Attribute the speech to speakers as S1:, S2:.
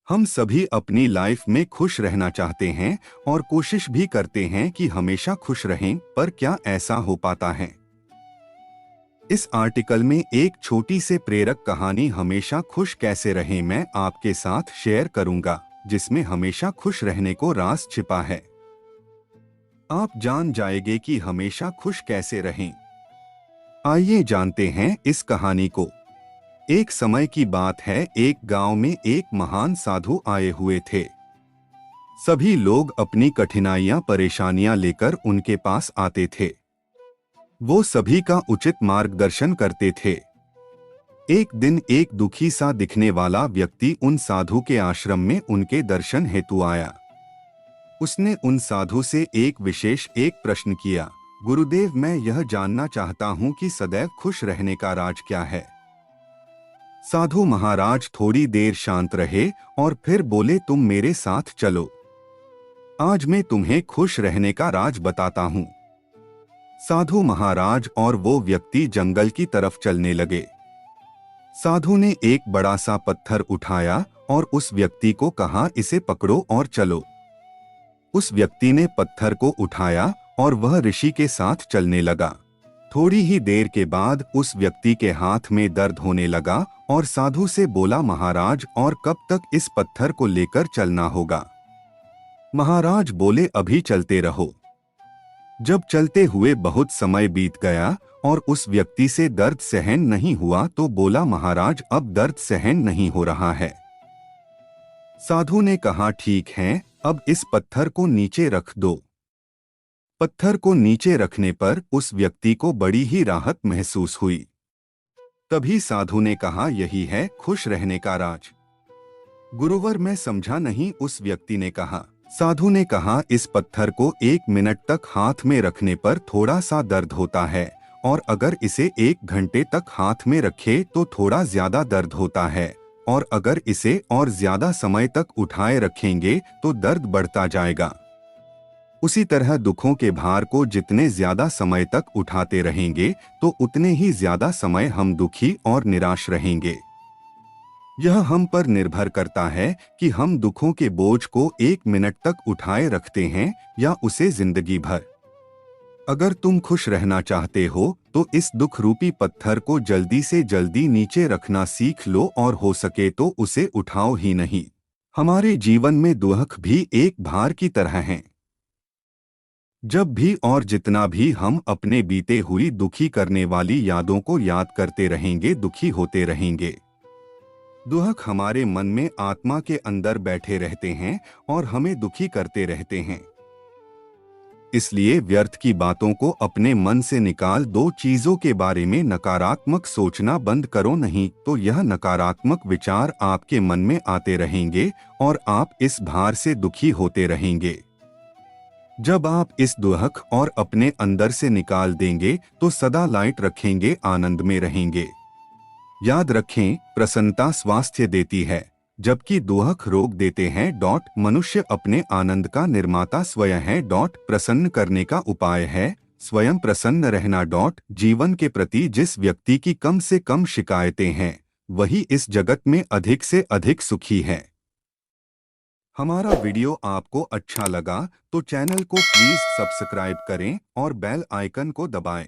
S1: हम सभी अपनी लाइफ में खुश रहना चाहते हैं और कोशिश भी करते हैं कि हमेशा खुश रहें, पर क्या ऐसा हो पाता है? इस आर्टिकल में एक छोटी से प्रेरक कहानी हमेशा खुश कैसे रहें मैं आपके साथ शेयर करूंगा, जिसमें हमेशा खुश रहने को राज छिपा है। आप जान जाएंगे कि हमेशा खुश कैसे रहें। आइए जानते हैं इस कहानी को। एक समय की बात है, एक गांव में एक महान साधु आए हुए थे। सभी लोग अपनी कठिनाइयां परेशानियां लेकर उनके पास आते थे। वो सभी का उचित मार्गदर्शन करते थे। एक दिन एक दुखी सा दिखने वाला व्यक्ति उन साधु के आश्रम में उनके दर्शन हेतु आया। उसने उन साधु से एक प्रश्न किया, गुरुदेव, मैं यह जानना चाहता हूँ कि सदैव खुश रहने का राज क्या है? साधु महाराज थोड़ी देर शांत रहे और फिर बोले, तुम मेरे साथ चलो। आज मैं तुम्हें खुश रहने का राज बताता हूँ। साधु महाराज और वो व्यक्ति जंगल की तरफ चलने लगे। साधु ने एक बड़ा सा पत्थर उठाया और उस व्यक्ति को कहा, इसे पकड़ो और चलो। उस व्यक्ति ने पत्थर को उठाया और वह ऋषि के साथ चलने लगा। थोड़ी ही देर के बाद उस व्यक्ति के हाथ में दर्द होने लगा और साधु से बोला, महाराज, और कब तक इस पत्थर को लेकर चलना होगा? महाराज बोले, अभी चलते रहो। जब चलते हुए बहुत समय बीत गया और उस व्यक्ति से दर्द सहन नहीं हुआ तो बोला, महाराज, अब दर्द सहन नहीं हो रहा है। साधु ने कहा, ठीक है, अब इस पत्थर को नीचे रख दो। पत्थर को नीचे रखने पर उस व्यक्ति को बड़ी ही राहत महसूस हुई। तभी साधु ने कहा, यही है खुश रहने का राज। गुरुवर, मैं समझा नहीं, उस व्यक्ति ने कहा। साधु ने कहा, इस पत्थर को 1 मिनट तक हाथ में रखने पर थोड़ा सा दर्द होता है, और अगर इसे 1 घंटे तक हाथ में रखे तो थोड़ा ज्यादा दर्द होता है, और अगर इसे और ज्यादा समय तक उठाए रखेंगे तो दर्द बढ़ता जाएगा। उसी तरह दुखों के भार को जितने ज्यादा समय तक उठाते रहेंगे तो उतने ही ज्यादा समय हम दुखी और निराश रहेंगे। यह हम पर निर्भर करता है कि हम दुखों के बोझ को 1 मिनट तक उठाए रखते हैं या उसे जिंदगी भर। अगर तुम खुश रहना चाहते हो तो इस दुख रूपी पत्थर को जल्दी से जल्दी नीचे रखना सीख लो, और हो सके तो उसे उठाओ ही नहीं। हमारे जीवन में दुख भी एक भार की तरह हैं। जब भी और जितना भी हम अपने बीते हुई दुखी करने वाली यादों को याद करते रहेंगे, दुखी होते रहेंगे। दुख हमारे मन में आत्मा के अंदर बैठे रहते हैं और हमें दुखी करते रहते हैं। इसलिए व्यर्थ की बातों को अपने मन से निकाल दो। चीजों के बारे में नकारात्मक सोचना बंद करो, नहीं तो यह नकारात्मक विचार आपके मन में आते रहेंगे और आप इस भार से दुखी होते रहेंगे। जब आप इस दुख और अपने अंदर से निकाल देंगे तो सदा लाइट रखेंगे, आनंद में रहेंगे। याद रखें, प्रसन्नता स्वास्थ्य देती है, जबकि दुख रोग देते हैं। मनुष्य अपने आनंद का निर्माता स्वयं है। प्रसन्न करने का उपाय है स्वयं प्रसन्न रहना। जीवन के प्रति जिस व्यक्ति की कम से कम शिकायतें हैं, वही इस जगत में अधिक से अधिक सुखी है। हमारा वीडियो आपको अच्छा लगा तो चैनल को प्लीज सब्सक्राइब करें और बेल आइकन को दबाएं।